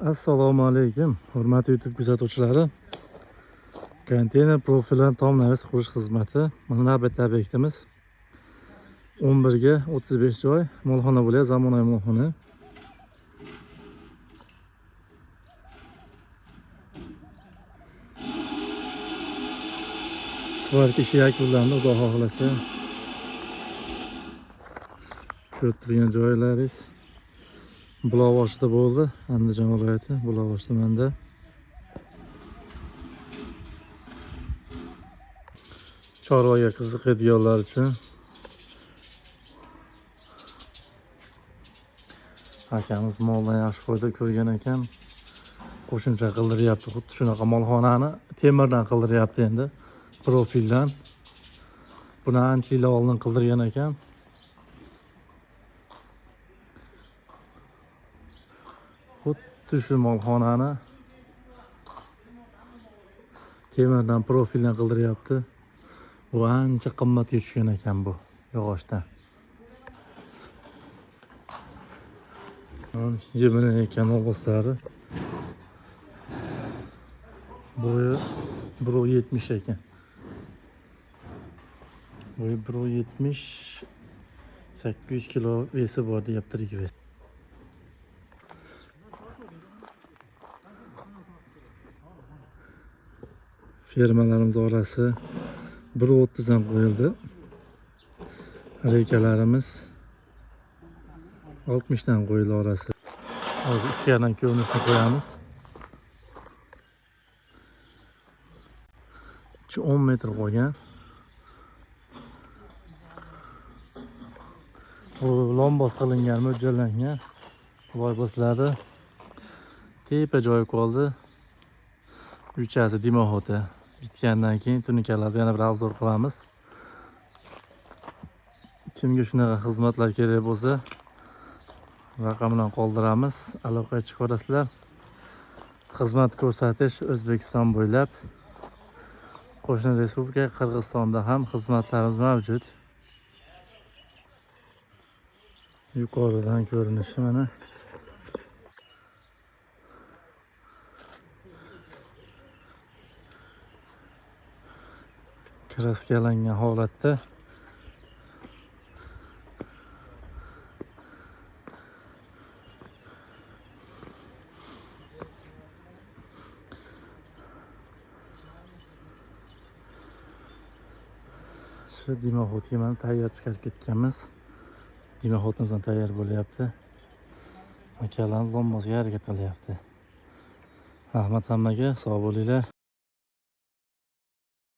Assalomu alaykum, hurmatli YouTube kuzatuvchilari. Konteyner profilini tomlaymiz qurish xizmati. Mana navbatdagi obyektimiz 11 ga 35 joy molxona bo'ladi, zamonaviy molxona. Svarka ishi yakunlandi, Xudo xohlasa. Ko'rib turgan joylaringiz Buloqboshida bo'ldi, Andijon viloyati Buloqbosh tumanida. Chorvaga qiziqadiganlar uchun akamiz moldan yaxshi foyda ko'rgan ekan, qo'shimcha qildiryapti. Xuddi shunaqa molxonani temirdan qildiryapti endi, profildan. Buni ancha yil oldin qildirgan ekan. Xuddi shu molxonani temirdan profildan qildiryapti. Bu ancha qimmatga tushgan ekan bu yog'ochdan. Yemini ekan o'g'izlari. Bo'yi 1.70 ekan. Bo'yi 1.70, 800 kilo vesi bor deyapti Rigves. Fermalarimiz orasi 1.30 dan qo'yildi. Rekalarimiz 60 dan qo'yildi orasi. Hozir ichkaridan ko'rinishni qo'yamiz. 10 metr qolgan. Bu lombos qilingan, mo'ljallangan. Voy bosladi. Tepa joyi qoldi. Uchasi dimoxota. Bitgandan keyin tunikalarda yana bir obzor qilamiz. Kimga shunaqa xizmatlar kerak bo'lsa, raqamdan qoldiramiz, aloqaga chiqarasizlar. Xizmat ko'rsatish O'zbekiston bo'ylab, qo'shni respublika Qirg'izistonda ham xizmatlarimiz mavjud. Yuqoridan ko'rinishi mana. Kraskalangan holatda. Shu dimoxotga mana tayyor chiqarib ketganmiz. Dimoxotimiz ham tayyor bo'lyapti. Akalarimiz lombosiga harakat qilyapti. Rahmat hammaga, sog' bo'linglar.